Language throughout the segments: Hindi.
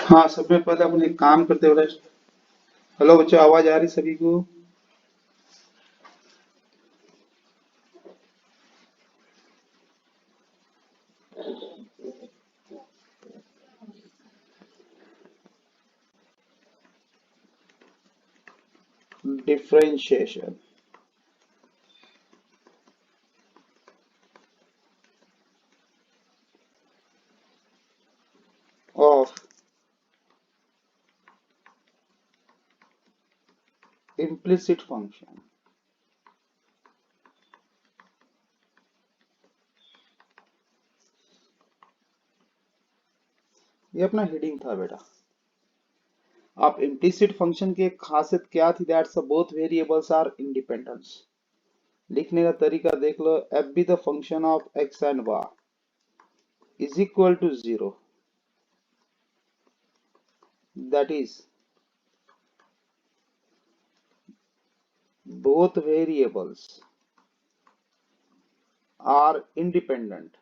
हाँ, सबसे पहले अपन एक काम करते हैं। हेलो बच्चों, आवाज आ रही सभी को? Differentiation of implicit function. ये अपना हेडिंग था बेटा। आप इम्प्लिसिट फंक्शन की एक खासियत क्या थी? That's both variables are independence. लिखने का तरीका देख लो। F B the function of X and Y is equal to zero, that is both variables are independent।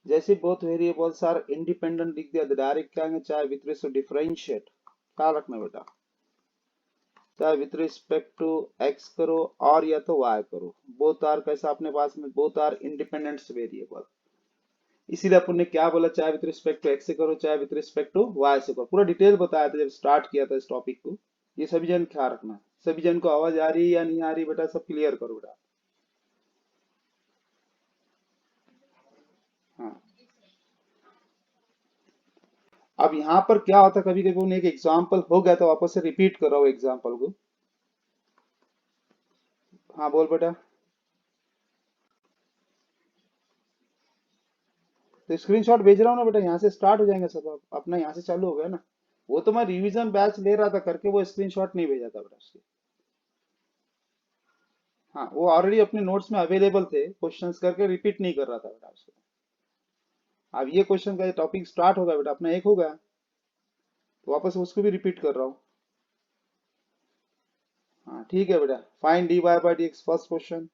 जैसे बोथ वेरिएबल्स आर इंडिपेंडेंट लिख दिया तो डायरेक्ट क्या है, चाहे विथ रिस्पेक्ट टू डिफरेंशिएट क्या रखना बेटा, चाहे विथ रिस्पेक्ट टू एक्स करो और या तो वाई करो, बोथ आर कैसा अपने पास में, बोथ आर इंडिपेंडेंट वेरिएबल। इसीलिए अपन ने क्या बोला, चाहे विथ रिस्पेक्ट टू एक्स से करो चाहे विथ रिस्पेक्ट टू वाई से करो। पूरा डिटेल बताया था जब स्टार्ट किया था इस टॉपिक को। ये सभी जन ख्याल रखना। सभी जन को आवाज आ रही है या नहीं आ रही बेटा? सब क्लियर करो बेटा। हाँ, अब यहाँ पर क्या होता, कभी कभी एक एग्जाम्पल हो गया तो वापस से रिपीट कर रहा हूँ एग्जाम्पल को। हाँ बोल बेटा। तो स्क्रीनशॉट भेज रहा हूँ ना बेटा, यहाँ से स्टार्ट हो जाएंगे सब। अपना यहाँ से चालू हो गया ना। वो तो मैं रिवीजन बैच ले रहा था करके वो स्क्रीनशॉट नहीं भेजा था बेटा उसके। हाँ, वो ऑलरेडी अपने नोट्स में अवेलेबल थे, क्वेश्चंस करके रिपीट नहीं कर रहा था बेटा उसको। अब ये क्वेश्चन का टॉपिक स्टार्ट होगा बेटा, अपना एक हो गया तो वापस उसको भी रिपीट कर रहा हूँ। हाँ ठीक है बेटा। Find d y by d x, first question.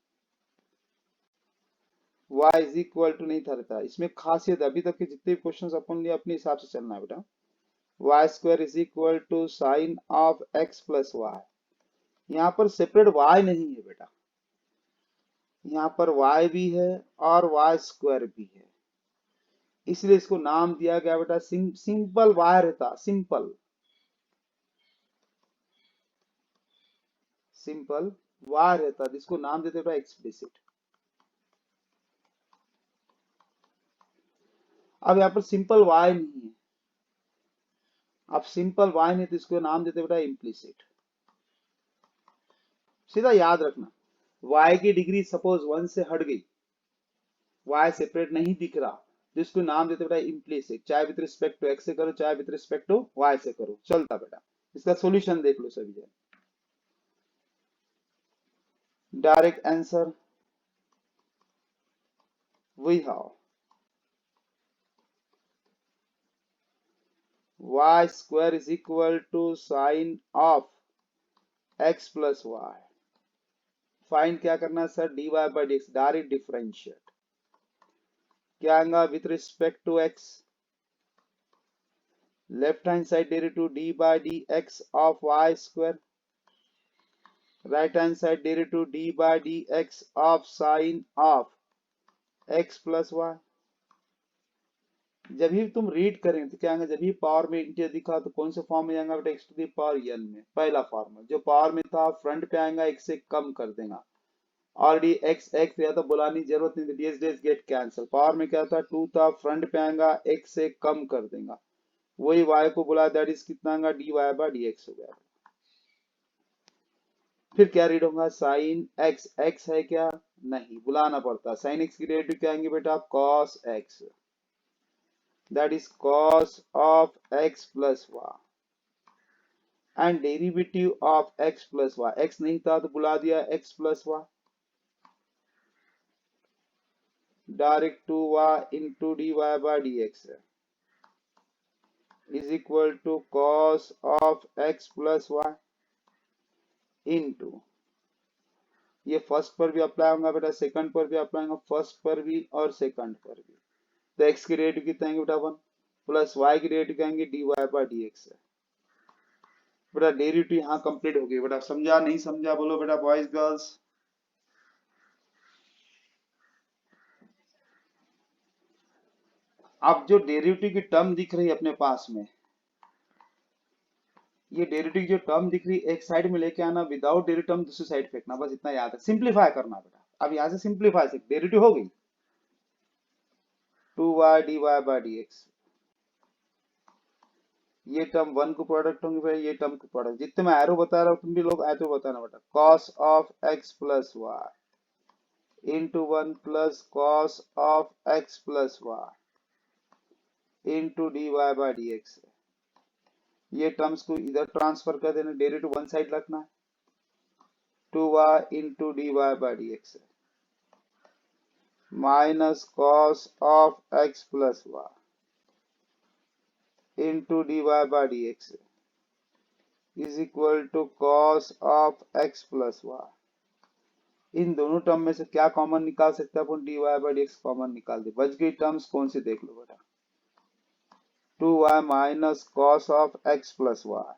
y is equal to नहीं था रहता, इसमें खासियत अभी तक के जितने क्वेश्चन अपन लिए अपने हिसाब से चलना है बेटा। Y square is equal to sine of x plus y. यहाँ पर सेपरेट y नहीं है बेटा, यहाँ पर y भी है और y स्क्वायर भी है, इसलिए इसको नाम दिया गया बेटा सिंपल y रहता, सिंपल सिंपल y रहता, जिसको नाम देते बेटा एक्सप्लिसिट। अब यहाँ पर सिंपल y नहीं है, अब सिंपल y नहीं तो इसको नाम देते बेटा इम्प्लिसिट। सीधा याद रखना, y की डिग्री सपोज 1 से हट गई, y सेपरेट नहीं दिख रहा, जिसको नाम देते बेटा इम्प्लिसिट। चाहे विद रिस्पेक्ट टू x से करो चाहे विद रिस्पेक्ट टू y से करो, चलता बेटा। इसका सॉल्यूशन देख लो सभी जन। Direct answer we have y square is equal to sine of x plus y। Find क्या करना है sir? dy by dx, direct differentiate. क्या आएगा with respect to x? Left hand side derivative dy by dx of y square, right hand side derivative dy by dx of sine of x plus y। जब भी तुम रीड करें तो क्या, जब भी पावर में इंटीजर दिखा तो कौन से फॉर्म में जाएगा बेटा? X to the power n में, पहला फॉर्म। जो पावर में था फ्रंट पे आएगा, एक से कम कर देगा। ऑलरेडी एक्स एक्स या तो बुलाने की जरूरत नहीं थी, DS DS get cancel. Power में क्या था? 2 था, फ्रंट पे आएगा एक से कम कर देगा, वही y को बुला, दैट इज कितना आएगा? D y by d x हो गया। फिर क्या रीड होगा? साइन एक्स, एक्स है क्या? नहीं, बुलाना पड़ता। साइन एक्स की डेरिवेटिव क्या आएंगे बेटा? Cos x, that is cos of x plus y and derivative of x plus y. X नहीं था तो बुला दिया x plus y, direct two y into d y by d x is equal to cos of x plus y into ये फर्स्ट पर भी अप्लाई होगा बेटा, सेकंड पर भी अप्लाई होगा, फर्स्ट पर भी और सेकंड पर भी। तो एक्स की डेरिवेटिव कितना आएंगे बेटा 1 प्लस वाई की डेरिवेटिव क्या आएंगे dy बाय dx है। बेटा डेरिवेटिव यहाँ कंप्लीट हो गई बेटा, समझा नहीं समझा बोलो बेटा बॉयज गर्ल्स। अब जो डेरिवेटिव की टर्म दिख रही है अपने पास में, ये डेरिवेटिव जो टर्म दिख रही है एक साइड में लेके आना, विदाउट डेरिवेटिव टर्म दूसरी साइड फेंकना, बस इतना याद है, सिंप्लीफाई करना बेटा। अब यहाँ से सिंप्लीफाई से डेरिवेटिव हो गई 2y dy बाय dx, ये टर्म 1 को प्रोडक्ट होंगे भाई, ये टर्म को प्रोडक्ट, जितने मैं एरो बता रहा हूँ तुम भी लोग एरो बताना बेटा, cos of x plus y into 1 plus cos of x plus y into dy bye dx है। ये टर्म्स को इधर ट्रांसफर कर देना, डेरिवेटिव वन साइड रखना है, 2y into dy bye dx है, minus cos of x plus y into dy bye dx है, is equal to cos of x plus y. इन दोनों टर्म में से क्या कॉमन निकाल सकते हैं अपन, dy बाय dx कॉमन निकाल दे, बच गई टर्म्स कौन सी देख लो बेटा, 2y minus cos of x plus y,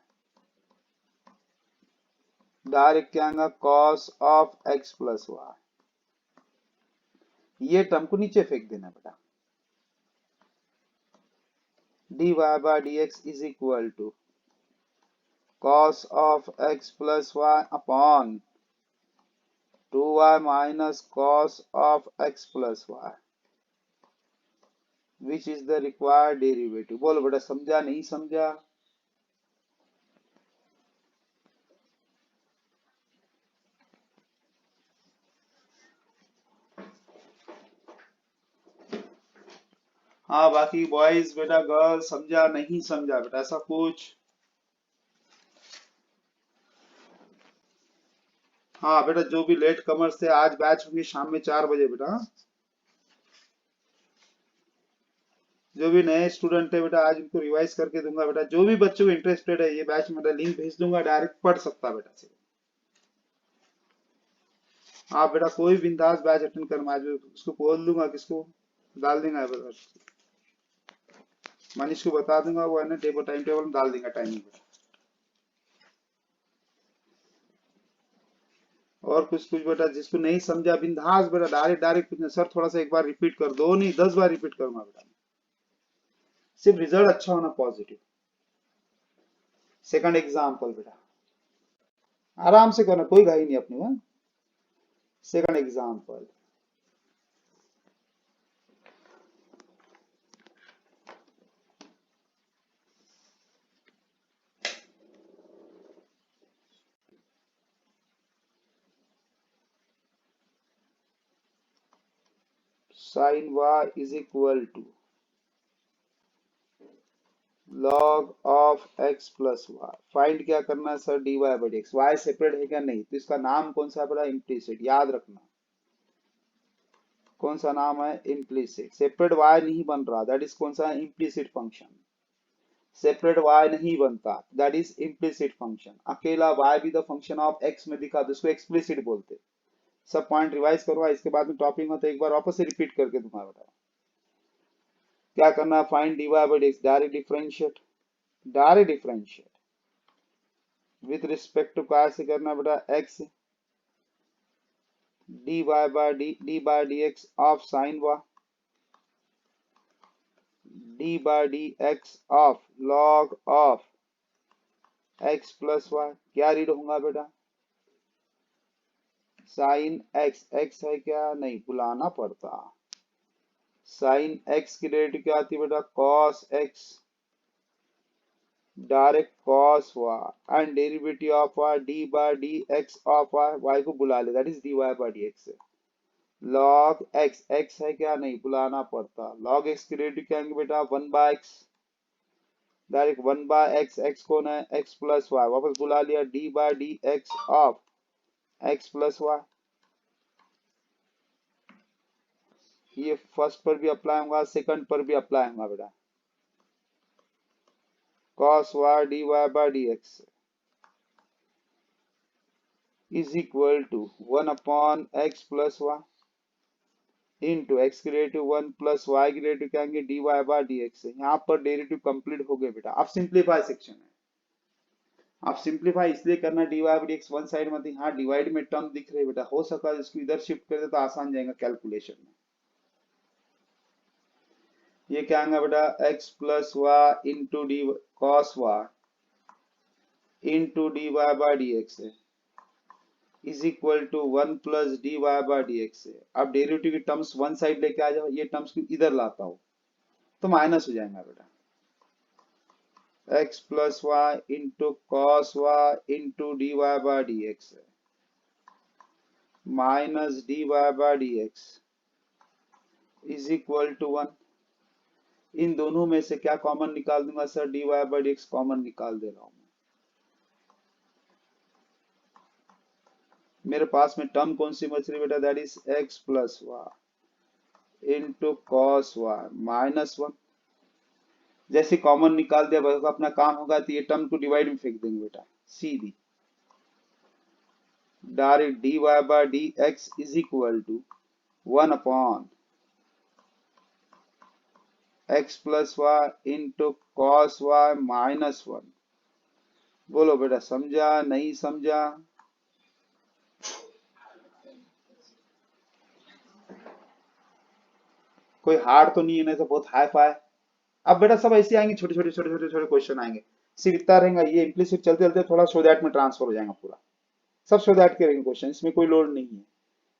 direct क्या आएगा cos of x plus y, ये टर्म को नीचे फेंक देना बेटा, dy bye dx is equal to cos of x plus y upon 2y minus cos of x plus y, which is the required derivative। बोलो बेटा समझा नहीं समझा। हाँ बाकी बॉयज बेटा गर्ल्स समझा नहीं समझा बेटा ऐसा कुछ। हाँ बेटा जो भी लेट कमर्स थे आज बैच होंगी शाम में 4 बजे बेटा, जो भी नए स्टूडेंट है बेटा आज उनको रिवाइज करके दूंगा बेटा, जो भी बच्चों को इंटरेस्टेड है ये बैच में लिंक भेज दूंगा, डायरेक्ट पढ़ सकता बेटा से। हाँ बेटा कोई बिंदास बैच अटेंड कर, मैं उसको बोल दूंगा, किसको डाल देंगे बेटा, मनीष को बता दूंगा, वो है ना टेबल टाइम टेबल में डाल देंगे टाइमिंग पे। और कुछ कुछ बेटा जिसको नहीं समझा बिंदास बेटा डायरेक्ट डायरेक्ट पूछना, सर थोड़ा सा एक बार रिपीट कर दो, नहीं 10 बार रिपीट करूंगा बेटा, सिर्फ रिजल्ट अच्छा होना पॉजिटिव। सेकंड एग्जाम्पल बेटा आराम से करना, कोई घाई नहीं अपने में। Second example sin y is equal to log of x plus y। Find क्या करना है sir, dy by dx, y separate है क्या नहीं, तो इसका नाम कौन सा पड़ा, इम्प्लीसिट, याद रखना कौन सा नाम है, इम्प्लीसिट। सेपरेट y नहीं बन रहा, दैट इज कौन सा, इम्प्लीसिट फंक्शन। सेपरेट y नहीं बनता, दैट इज इम्प्लीसिट फंक्शन। अकेला y भी द फंक्शन ऑफ x में दिखा तो इसको एक्सप्लिसिट बोलते। सब पॉइंट रिवाइज करवा, इसके बाद में टॉपिक में तो एक बार वापस से रिपीट करके तुम्हारा बताया क्या करना, find dy by dx, direct differentiate, direct differentiate with respect to क्या से करना बेटा, x dy by dx of sin y, d by dx ऑफ log of x plus y, क्या रीड होगा बेटा, साइन x, x है क्या नहीं बुलाना पड़ता, साइन x की डेरिवेटिव क्या आती है बेटा, cos x, direct cos y and derivative of y d by dx of y, y को बुला ले that is dy by dx है, log x, x है क्या नहीं बुलाना पड़ता, log x की डेरिवेटिव क्या आएंगे बेटा 1 by x, direct 1 by x, x कौन है x प्लस y, वापस बुला लिया d by dx of x plus y। ये फर्स्ट पर भी अप्लाई होगा, सेकंड पर भी अप्लाई होगा बेटा, cos y dy by dx, is equal to 1/x+y into x की डेरिवेटिव 1 + y की डेरिवेटिव क्या आएंगे dy/dx है। यहाँ पर डेरिवेटिव कंप्लीट हो गए बेटा। अब सिंप्लीफाई सेक्शन है। आप सिंप्लीफाई इसलिए करना dy/dx वन साइड में थी, हाँ डिवाइड में टर्म दिख रहे बेटा, हो सका इसको इधर शिफ्ट कर दे तो आसान जाएगा कैलकुलेशन में। ये क्या आएगा बेटा x+y into d cos y into dy/dx है इज इक्वल टू 1 + dy/dx है। अब डेरिवेटिव की टर्म्स वन साइड लेके आ जाओ, ये टर्म्स को इधर लाता हूं तो माइनस हो जाएगा बेटा x+y into cos y into dy/dx है minus dy/dx is equal to 1। इन दोनों में से क्या कॉमन निकाल दूंगा सर dy/dx कॉमन निकाल दे रहा हूं। मेरे पास में टर्म कौन सी बच रही बेटा that is x+y into cos y -1। जैसे कॉमन निकाल दिया बस अपना काम होगा तो ये टर्म को डिवाइड में फेंक देंगे बेटा सीधी direct dy/dx is equal to 1/x+y into cos y -1। बोलो बेटा समझा नहीं समझा? कोई हार्ड तो नहीं है ना, तो बहुत हाई फाई। अब बेटा सब ऐसे आएंगे, छोटे छोटे छोटे छोटे छोटे क्वेश्चन आएंगे, सिर्फ इतना रहेगा ये इम्प्लिसिट चलते चलते थोड़ा सो दैट में ट्रांसफर हो जाएगा पूरा। सब सो दैट के रहेंगे क्वेश्चन, इसमें कोई लोड नहीं है।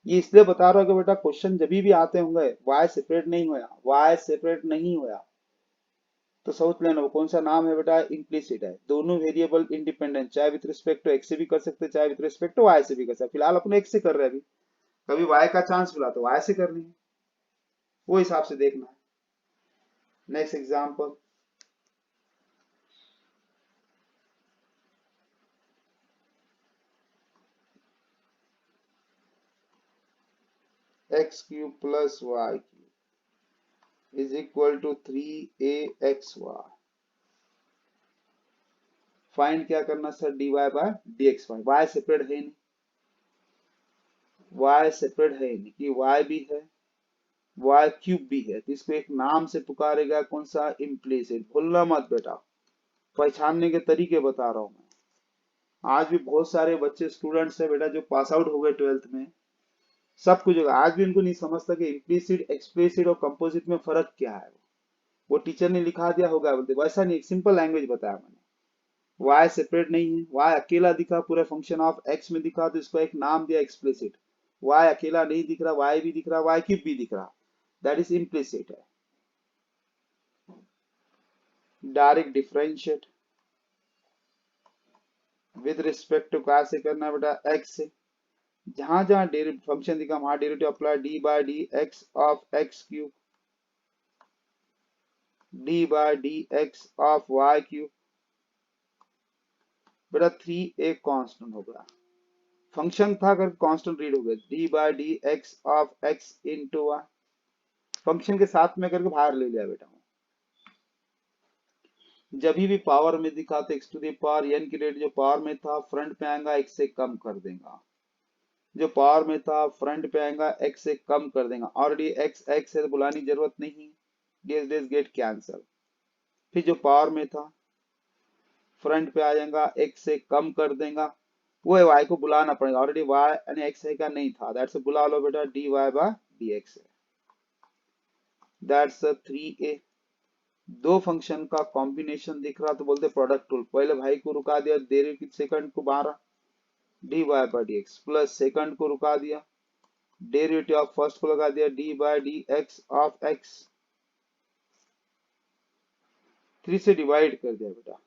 ये इसलिए बता रहा हूँ कि बेटा क्वेश्चन जब भी आते होंगे वाई सेपरेट नहीं होया, वाई सेपरेट नहीं होया तो समझ लेना वो कौन सा नाम है बेटा इम्प्लिसिट है। दोनों वेरिएबल इंडिपेंडेंट, चाहे विद रिस्पेक्ट टू एक्स से भी कर सकते चाहे विद रिस्पेक्ट टू वाई से भी कर सकते। फिलहाल अपने एक्स से कर रहे हैं, अभी कभी वाई का चांस मिला तो वाई से करनी है, वो हिसाब से देखना है। Next example x³ + y³ is equal to 3axy। Find क्या करना सर dy/dx। y सेपरेट है नहीं, y सेपरेट है नहीं कि y भी है y³ भी है, तो इसको एक नाम से पुकारेगा कौन सा इम्प्लिसिट। भूलना मत बेटा, पहचानने के तरीके बता रहा हूं मैं। आज भी बहुत सारे बच्चे स्टूडेंट्स है बेटा जो पास आउट हो गए 12th में, सब कुछ होगा, आज भी उनको नहीं समझता कि इम्प्लिसिट एक्सप्लिसिट और कंपोजिट में फर्क क्या है। वो टीचर ने लिखा दिया होगा बोलते, वैसा नहीं, एक सिंपल लैंग्वेज बताया मैंने। y सेपरेट नहीं है, y अकेला दिखा पूरे फंक्शन ऑफ x में दिखा तो इसको एक नाम दिया एक्सप्लिसिट। y अकेला नहीं दिख रहा, y भी दिख रहा, y³ भी दिख रहा, दैट इज इम्प्लिसिट है। Direct differentiate with respect to क्या से करना बेटा x से, जहां जहां फंक्शन दिखा वहां derivative apply d/dx of x³ d/dx of y³ बेटा 3 एक कांस्टेंट हो गया, फंक्शन था अगर कांस्टेंट रीड हो गया d/dx of x into y, function के साथ में करके बाहर ले लिया बेटा। जब भी पावर में दिखा तो x to the power n की रेट जो पावर में था फ्रंट पे आएगा x से कम कर देगा, जो पावर में था फ्रंट पे आएगा x से कम कर देगा। ऑलरेडी x x है तो बुलाने की जरूरत नहीं, डेज डेज गेट कैंसल। फिर जो पावर में था फ्रंट पे आ जाएगा x से कम कर देगा, वो y को बुलाना पड़ेगा, ऑलरेडी y यानी x है का नहीं था, दैट्स बुला लो बेटा dy/dx है, दैट्स 3a। दो फंक्शन का कॉम्बिनेशन दिख रहा तो बोलते प्रोडक्ट रूल, पहले भाई को रुका दिया देरी की सेकंड को 12 dy/dx प्लस सेकंड को रुका दिया डेरिवेटिव ऑफ फर्स्ट को लगा दिया d/dx ऑफ x, 3 से डिवाइड कर दिया बेटा,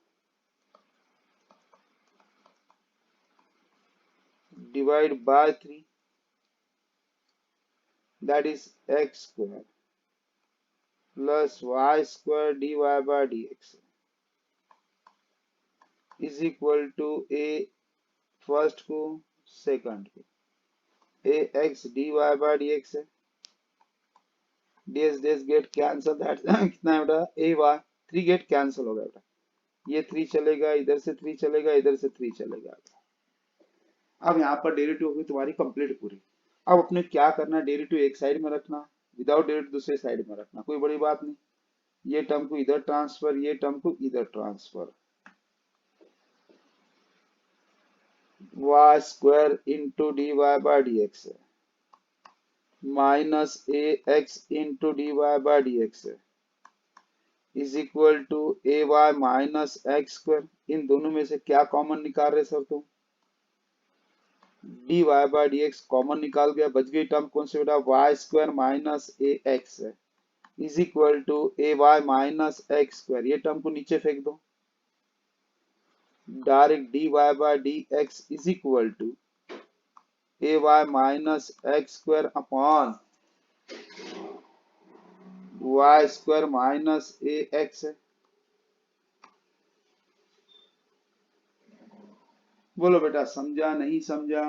divide by 3 that is x² plus y² dy/dx is equal to a first को सेकंड को ax dy/dx है, ds गेट कैंसल, दैट कितना है बेटा ay, 3 गेट कैंसल हो गया बेटा, ये 3 चलेगा इधर से 3 चलेगा इधर से 3 चलेगा। अब यहाँ पर डेरिवेटिव होगी तुम्हारी कंप्लीट पूरी। अब अपने क्या करना, डेरिवेटिव एक साइड में रखना, विदाउट डेरिवेटिव दूसरे साइड में रखना, कोई बड़ी बात नहीं। ये टर्म को इधर ट्रांसफर, ये टर्म को इधर transfer, y square into d y by d x है, minus a x into d y by d x है, is equal to a y minus x square. इन दोनों में से क्या कॉमन निकाल रहे सर तुम? D y by d x common निकाल गया, बच गई टर्म कौन सी बेटा? Y square minus a x है, is equal to a y minus x square. ये टर्म को नीचे फेंक दो, direct d y by d x is equal to a y minus x square upon y square minus a x है। बोलो बेटा, समझा नहीं समझा?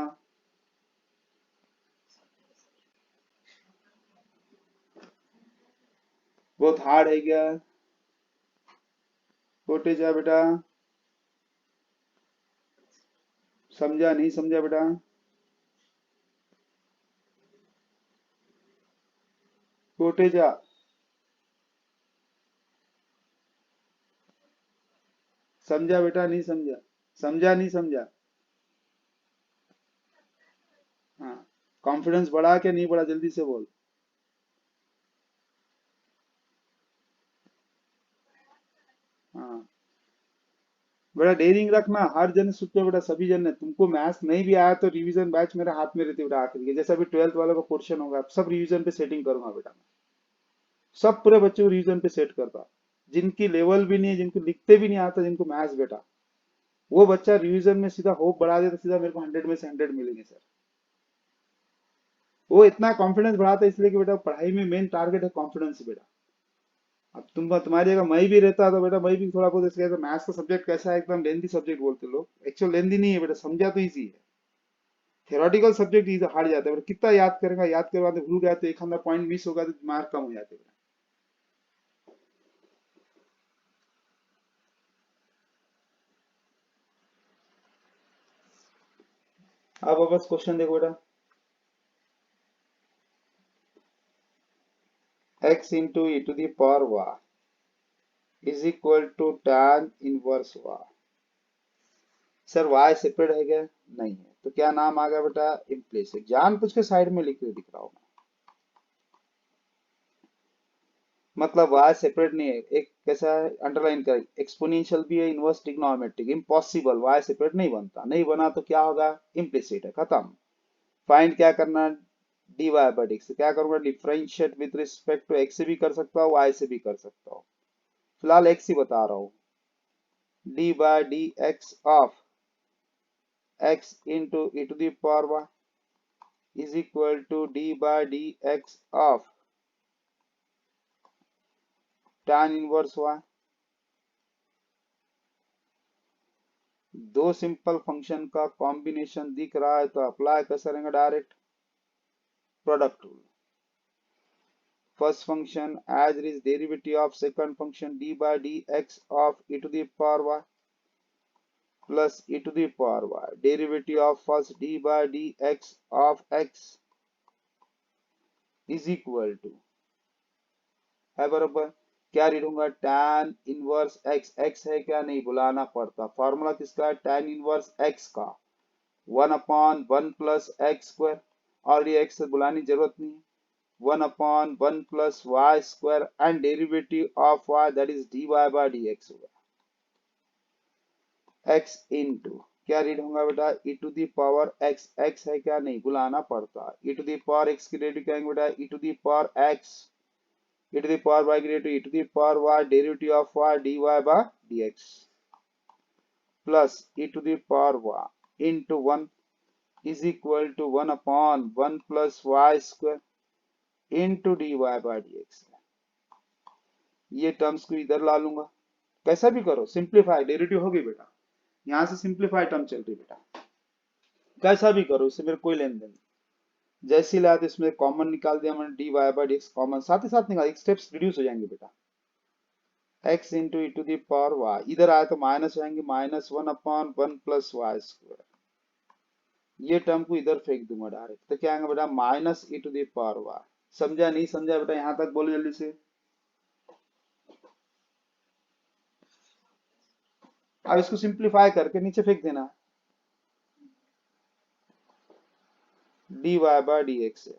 बहुत हार्ड है क्या? छोटे जा बेटा, समझा नहीं समझा बेटा? छोटे जा, समझा बेटा नहीं समझा? समझा नहीं समझा? हाँ, कॉन्फिडेंस बढ़ा के नहीं बढ़ा, जल्दी से बोल। हाँ बेटा, डेयरिंग रखना, हर जन सुनते बेटा, सभी जन ने। तुमको मैथ्स नहीं भी आया तो रिवीजन बैच मेरे हाथ में रहती बेटा आखिर के, जैसा भी 12th वालों का क्वेश्चन होगा सब रिवीजन पे सेटिंग करूंगा बेटा मैं। सब पूरे बच्चों को रिवीजन पे सेट करता, जिनकी लेवल भी नहीं है, जिनको लिखते भी नहीं आता, जिनको मैथ्स बेटा, वो बच्चा रिवीजन में सीधा होप बढ़ा देता, सीधा मेरे को 100 में से 100 मिलेंगे सर। वो इतना कॉन्फिडेंस बढ़ाता है इसलिए कि बेटा पढ़ाई में मेन टारगेट है कॉन्फिडेंस बेटा। अब तुम्हारी जगह मैं भी रहता तो बेटा मैं भी थोड़ा बहुत ऐसे कहता, मैथ्स का सब्जेक्ट कैसा है, एकदम लेंथी सब्जेक्ट बोलते लोग, एक्चुअल लेंथी नहीं है बेटा, समझा तो इजी है। थ्योरेटिकल सब्जेक्ट इजी हार्ड जाता है बेटा, कितना याद करेगा, याद करवाते भूल गया तो एक आधा पॉइंट मिस होगा तो मार्क कम हो जाते हैं। अब बस क्वेश्चन देखो बेटा, x into e to the power y is equal to tan inverse y। Sir y separate है क्या? नहीं है, तो क्या नाम आ गया बेटा? इम्प्लिसिट। जान पूछ के साइड में लिख के दिख रहा हूं मैं, मतलब y सेपरेट नहीं है। एक कैसा है, अंडरलाइन कर, एक्सपोनेंशियल भी है, inverse trigonometric, impossible, y separate नहीं बनता, नहीं बना तो क्या होगा? इम्प्लिसिट है, खत्म। फाइंड क्या करना? D y by d x. क्या करूंगा? Differentiate with respect to x से भी कर सकता हूँ, y से भी कर सकता हूँ, फिलहाल x ही बता रहा हूँ। D by d x of x into e to the power y is equal to d by dx of tan inverse y। दो सिंपल फंक्शन का कॉम्बिनेशन दिख रहा है तो अप्लाई कैसे रहेगा? Direct product rule. First function as it is derivative of second function d by dx of e to the power y plus e to the power y derivative of first d by dx of x is equal to, है बराबर, क्या रीड होगा? tan inverse x। x है क्या? नहीं, बुलाना पड़ता। फॉर्मूला किसका है? tan इनवर्स x का 1/1 प्लस एक्स स्क्वायर, और ये x से बुलाने की जरूरत नहीं है। 1/1 plus y square and derivative of y that is dy bye dx होगा, x इनटू क्या रीड होगा बेटा? e to the power x। x है क्या? नहीं, बुलाना पड़ता। e to the power x की डेरिवेटिव क्या है बेटा? e to the power x, e to the power y greater to e to the power y derivative of y dy by dx plus e to the power y into 1 is equal to 1/1 plus y square into dy by dx। ये टर्म्स को इधर ला लूंगा, कैसा भी करो, सिंप्लीफाई, डेरिवेटिव होगी बेटा, यहां से सिंप्लीफाई टर्म चल रही बेटा, कैसा भी करो, इससे मेरे कोई लेन देन। जैसे ही लाया तो इसमें कॉमन निकाल दिया मैंने, d y by d x common साथ ही साथ निकाल, एक स्टेप्स रिड्यूस हो जाएंगे बेटा। x into e to the power y, इधर आया तो माइनस हो जाएंगे, -1/1 प्लस वाई स्क्वायर ये टर्म को इधर फेंक दूंगा डायरेक्ट, तो क्या आएगा बेटा minus e to the power y. समझा नहीं समझा बेटा, यहां तक बोलो जल्दी से। अब इसको सिंप्लीफाई करके नीचे फेंक देना, d y by d x है,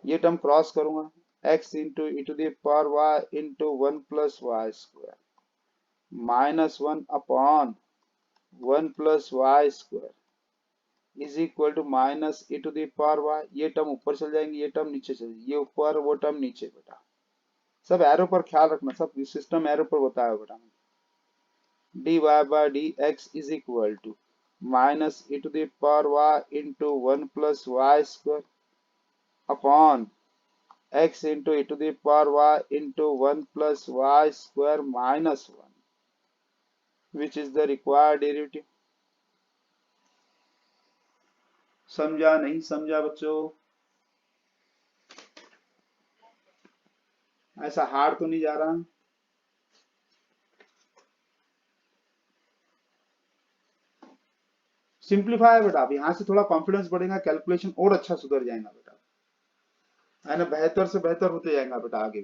ये टर्म क्रॉस करूंगा, x into e to the power y into one plus y square minus one upon one plus y square is equal to minus e to the power y. ये टर्म ऊपर चल जाएंगे, ये टर्म नीचे चल जाएंगे, ये ऊपर वो टर्म नीचे बेटा। सब एरो पर ख्याल रखना, सब सिस्टम एरो पर बताया बेटा। D y by d x is equal to minus e to the power y into one plus y square upon x into e to the power y into 1 plus y square minus 1, which is the required derivative। समझा नहीं समझा बच्चों? ऐसा हार्ड तो नहीं जा रहा? सिंप्लीफाई बेटा, अब यहां से थोड़ा कॉन्फिडेंस बढ़ेगा, कैलकुलेशन और अच्छा सुधर जाएगा बेटा, है ना, बेहतर से बेहतर होते जाएगा बेटा आगे,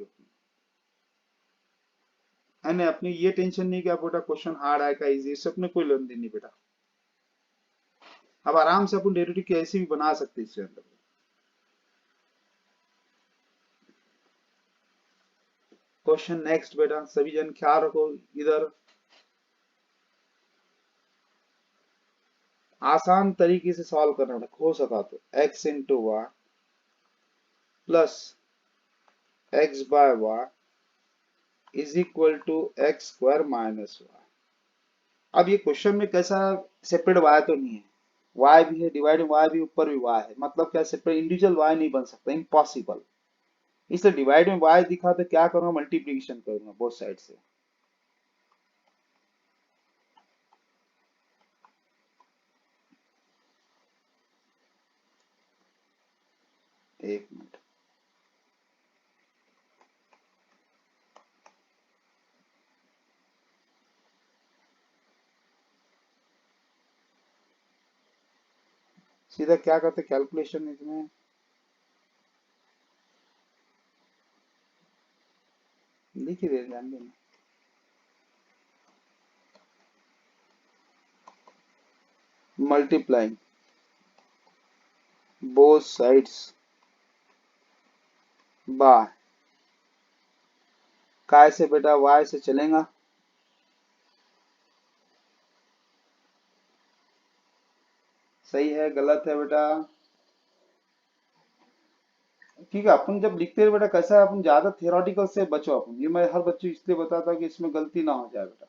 है ना। अपनी ये टेंशन नहीं कि आप बेटा क्वेश्चन हार्ड आएगा इजी, इससे अपने कोई लेन देन नहीं बेटा। अब आराम से अपन डेरिवेटिव कैसे भी बना सकते हैं इसके अंदर। क्वेश्चन नेक्स्ट बेटा, सभी जन ख्याल रखो इधर, आसान तरीके से सॉल्व करना हो सका तो x into y plus x by y is equal to x square minus y. अब ये क्वेश्चन में कैसा सेपरेट वाई तो नहीं है, वाई भी है, डिवाइड वाई भी, ऊपर भी वाई है, मतलब क्या सेपरेट इंडिविजुअल वाई नहीं बन सकता, इम्पॉसिबल। इसलिए डिवाइड में वाई दिखा तो क्या करूंगा, मल्टीप्लीकेशन करूंगा बोथ साइड से। एक मिनट, सीधा क्या करते कैलकुलेशन इसमें, लिख ही दे ध्यान देना, मल्टीप्लाइंग बोथ साइड्स बाय, काय से बेटा वाई से चलेगा, सही है गलत है बेटा? ठीक है, अपन जब लिखते हैं बेटा कैसा है, अपन ज्यादा थियोरटिकल से बचो, अपन ये मैं हर बच्चे इसलिए बताता हूँ कि इसमें गलती ना हो जाए बेटा,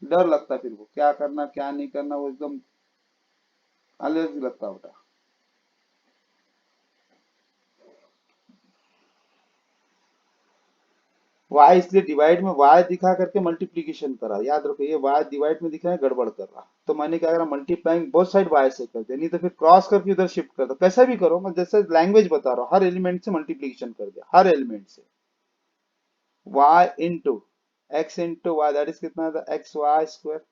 डर लगता है फिर वो क्या करना क्या नहीं करना, वो एकदम अलग लगता है बेटा। वाई इसलिए डिवाइड में वाई दिखा करके मल्टीप्लीकेशन करा, याद रखो ये वाई डिवाइड में दिख रहा है गड़बड़ कर रहा, तो मैंने क्या करा मल्टीप्लाइंग बोथ साइड वाई से कर दिया, नहीं तो फिर क्रॉस करके उधर शिफ्ट कर दो, कैसा भी करो, मैं जैसे लैंग्वेज बता रहा हूँ, हर एलिमेंट से मल्टीप्लीकेशन कर दिया, हर एलिमेंट से y into x into y, that is कितना था x y square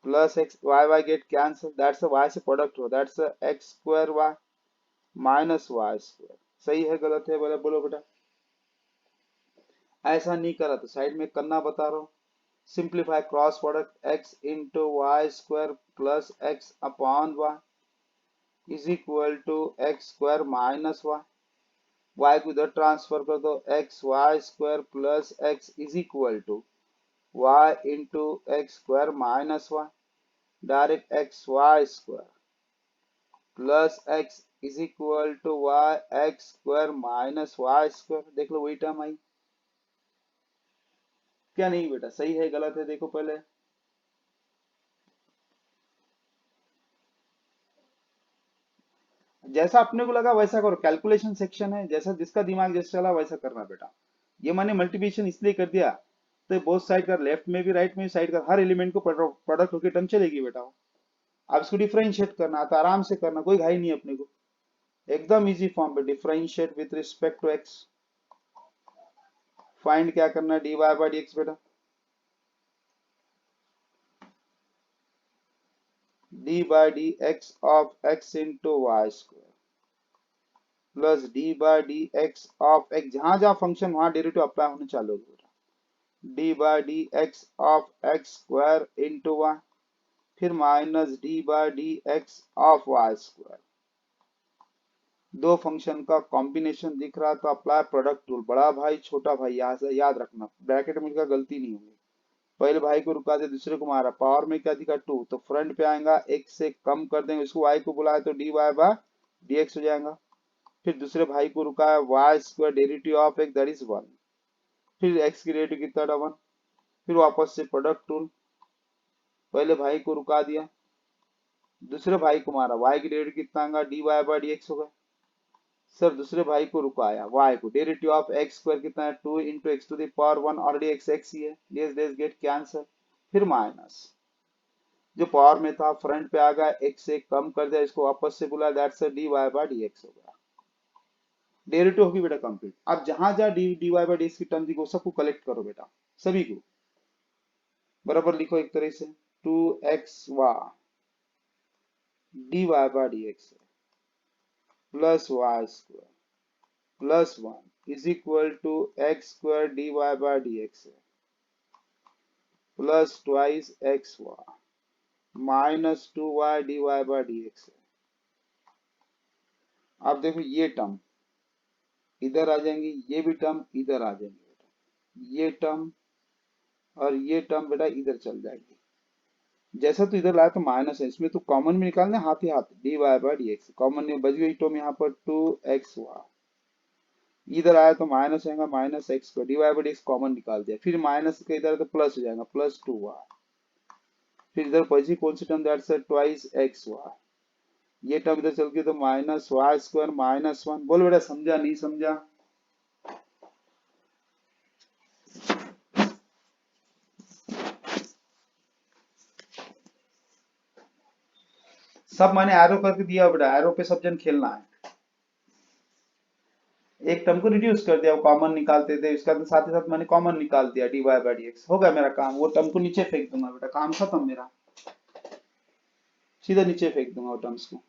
plus x y y get cancel, that's y से प्रोडक्ट हो, that's x square y minus y square. सही है गलत है बोला बोलो बेटा? ऐसा नहीं करा तो साइड में करना बता रहा हूँ, simplify cross product x into y square plus x upon y is equal to x square minus y, y को इधर ट्रांसफर कर दो, x y square plus x is equal to y into x square minus y, direct x y square plus x is equal to y x square minus y square. देख लो वही टर्म आई क्या नहीं बेटा, सही है गलत है देखो पहले, जैसा अपने को लगा वैसा करो, कैलकुलेशन सेक्शन है, जैसा जिसका दिमाग जैसा चला वैसा करना बेटा। ये मैंने मल्टीप्लिकेशन इसलिए कर दिया तो बोथ साइड का, लेफ्ट में भी राइट में भी साइड का हर एलिमेंट को प्रोडक्ट होकर टर्म चलेगी बेटा। अब इसको डिफरेंशिएट करना तो आराम से करना, कोई घाई नहीं है अपने को, एकदम इजी फॉर्म पे differentiate with respect to x, find क्या करना है d y by d x बेटा, d by d x of x into y square plus d by d x of x, जहां जहां फंक्शन वहां डेरिवेटिव अप्लाई होने चालू होगा। D by d x of x square into y, फिर minus d by d x of y square. दो फंक्शन का कॉम्बिनेशन दिख रहा तो अप्लाई प्रोडक्ट रूल, बड़ा भाई छोटा भाई यहाँ से याद रखना, ब्रैकेट में लिखा गलती नहीं होगी। पहले भाई को रुका दे, दूसरे को मारा, पावर में क्या दिखा 2, तो फ्रंट पे आएगा x से कम कर देंगे, इसको y को बुलाए तो dy बाय dx हो जाएगा। फिर दूसरे भाई को रुका है y square derivative of x that is 1, फिर x की डेरिवेटिव कितना था 1, फिर वापस से प्रोडक्ट रूल, पहले भाई को रुका दिया, दूसरे भाई को मारा, y की डेरिवेटिव कितना आएगा dy बाय dx होगा। सर दूसरे भाई को रुकाया, y को, डेरिवेटिव ऑफ x स्क्वायर कितना है 2 into x to the power 1, already x ही है, लेस गेट कैंसर, फिर माइनस जो पावर में था फ्रंट पे आ गया, x से कम कर दिया, इसको वापस से बुला, दैट्स dy बाय dx हो गया। डेरिवेटिव होगी बेटा कंप्लीट। अब जहां जहां dy बाय dx की टर्म दिखो सबको कलेक्ट करो बेटा, सभी को बराबर लिखो एक तरह से, 2xy dy bye dx plus y square plus 1 is equal to x square dy bye dx है plus twice x y minus 2y dy bye dx है। अब देखो ये टर्म इधर आ जाएंगी, ये भी टर्म इधर आ जाएंगे बेटा, ये टर्म और ये टर्म बेटा इधर चल जाएगी। जैसा तो इधर लाया तो माइनस है, इसमें तो कॉमन में निकालना है, हाथ ही हाथ dy बाय dx कॉमन में बच गई टर्म यहाँ पर 2xy, इधर आया तो माइनस आएगा, माइनस एक्स को dy बाई dx कॉमन निकाल दिया, फिर माइनस का इधर तो प्लस हो जाएगा, प्लस 2y, फिर इधर बची कौन सी term, that's twice x y, ये टर्म इधर चल गई तो माइनस वाई स्क्वायर माइनस 1। बोलो बेटा समझा नहीं समझा? सब मैंने एरो करके दिया बेटा, एरो पे सब जन खेलना है। एक टर्म को रिड्यूस कर दिया, वो कॉमन निकालते थे, इसका तो साथ ही साथ मैंने कॉमन निकाल दिया dy बाई dx, हो गया मेरा काम। वो टर्म को नीचे फेंक दूंगा बेटा, काम खत्म मेरा, सीधा नीचे फेंक दूंगा वो टर्म्स को,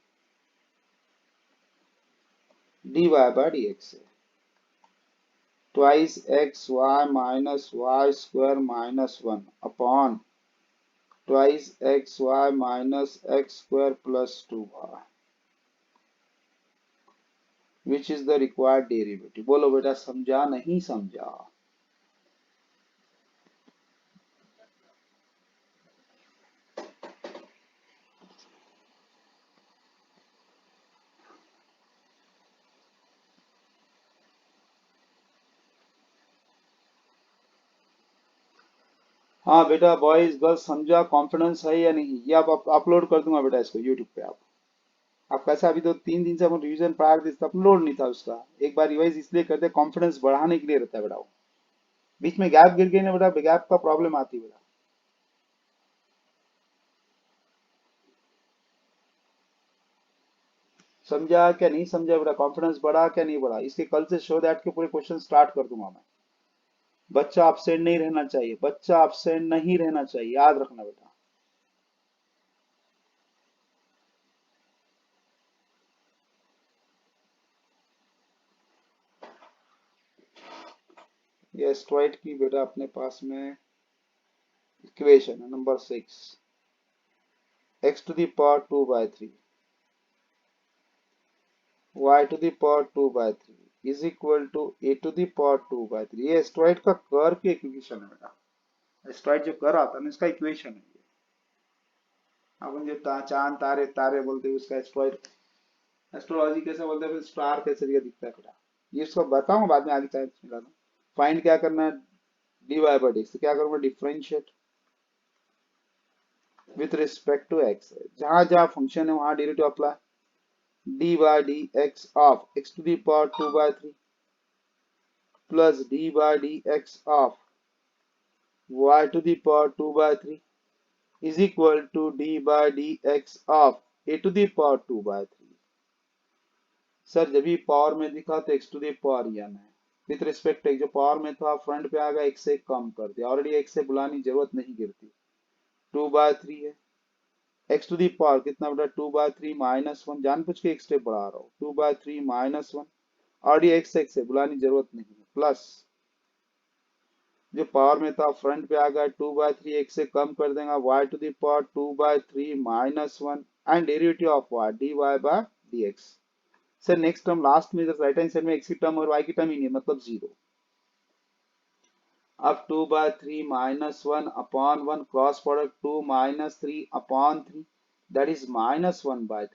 dy बाई dx है twice x y minus y square minus 1 upon twice x y minus x square plus 2y which is the required derivative. बोलो बेटा समझा नहीं समझा? हाँ बेटा बॉयज गर्ल्स समझा, कॉन्फिडेंस है या नहीं? ये आप अपलोड कर दूंगा बेटा इसको यूट्यूब पे। आप कैसा, अभी तो 3 दिन से हम रिवीजन पढ़ा रहे थे, अपलोड नहीं था उसका, एक बार रिवाइज इसलिए करते कॉन्फिडेंस बढ़ाने के लिए रहता है बेटा। वो बीच में गैप गिर गई ना बेटा, गैप का प्रॉब्लम आती है बेटा। समझा क्या नहीं समझा बेटा? कॉन्फिडेंस बढ़ा क्या नहीं बढ़ा? इसके कल से शो दैट के पूरे क्वेश्चन स्टार्ट कर दूंगा मैं। बच्चा एब्सेंट नहीं रहना चाहिए, बच्चा एब्सेंट नहीं रहना चाहिए, याद रखना बेटा। ये स्ट्राइट की बेटा अपने पास में इक्वेशन है number 6, x to the power 2 by 3 y to the power 2 by 3 is equal to a to the power 2 by 3। ये स्ट्राइट का कर्व की इक्वेशन है बेटा, स्ट्राइट जो कर आता है ना इसका इक्वेशन है ये। अपन जो चांद तारे तारे बोलते हैं उसका स्ट्राइट, एस्ट्रोलॉजी कैसे बोलते हैं, स्टार कैसे दिखता है बेटा, ये इसको बताऊं बाद में आगे चाहे मिला दो। फाइंड क्या करना है, dy बाई dx, क्या करूंगा differentiate with respect to x, जहां जहां फंक्शन है वहां derivative apply, dy by dx of x to the power 2 by 3 प्लस dy by dx of y to the power 2 by 3 is equal to d by dx of a to the power 2 by 3। Sir जब भी पावर में दिखा तो x to the power n है, विथ रिस्पेक्ट जो पावर में था फ्रंट पे आ गया, x से कम कर दिया, ऑलरेडी x से बुलानी जरूरत नहीं गिरती, 2 बाय 3 है, एक्स टू दी पावर कितना बेटा 2/3 माइनस 1, जानबूझ के एक स्टेप बढ़ा रहा हूँ, 2/3 माइनस 1, और ये एक्स एक्स है, बुलाने की जरूरत नहीं है, प्लस जो पावर में था फ्रंट पे आ गया 2/3, एक्स से कम कर देगा y to the power 2/3 minus 1 and derivative of y dy bye dx। Sir next term last में राइट हैंड साइड में एक्स की टर्म और y की टर्म ही नहीं है, मतलब जीरो। अब 2/3 minus 1 upon 1 cross product 2 minus 3 upon 3 that is -1/3।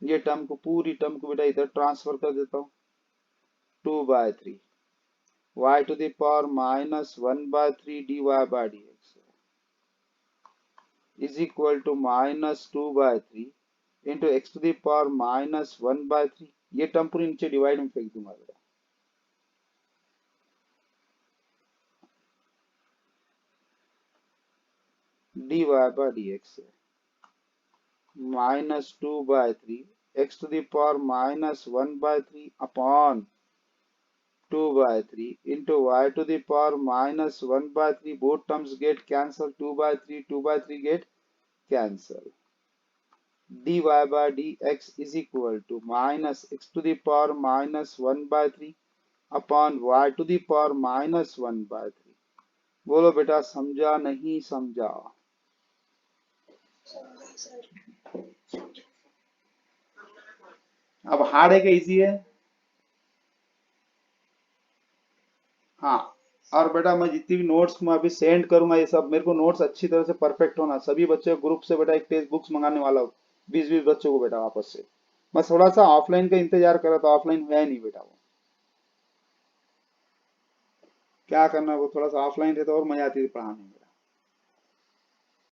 ये टर्म को पूरी टर्म को बेटा इधर ट्रांसफर कर देता हूँ, 2/3 y to the power -1/3 dy by dx is equal to -2/3 into x to the power -1/3। ये टर्म पूरी नीचे डिवाइड में फेंक दूंगा बेटा, dy by dx -2/3 x to the power -1/3 upon 2/3 into y to the power -1/3, both terms get cancelled, 2/3 get cancelled, dy by dx is equal to minus x to the power -1/3 upon y to the power -1/3। बोलो बेटा समझा नहीं समझा? अब हार्ड है कि इजी है? हाँ। और बेटा मैं जितनी भी नोट्स मैं अभी सेंड करूंगा, ये सब मेरे को नोट्स अच्छी तरह से परफेक्ट होना, सभी बच्चे ग्रुप से बेटा एक टेक्स्ट बुक्स मंगाने वाला हूँ, 20-20 बच्चों को बेटा वापस से। मैं थोड़ा सा ऑफलाइन का इंतजार कर रहा था, ऑफलाइन हुआ ही नहीं बेटा, वो क्या करना, वो थोड़ा सा ऑफलाइन रहता और मजा आती थी पढ़ाने में।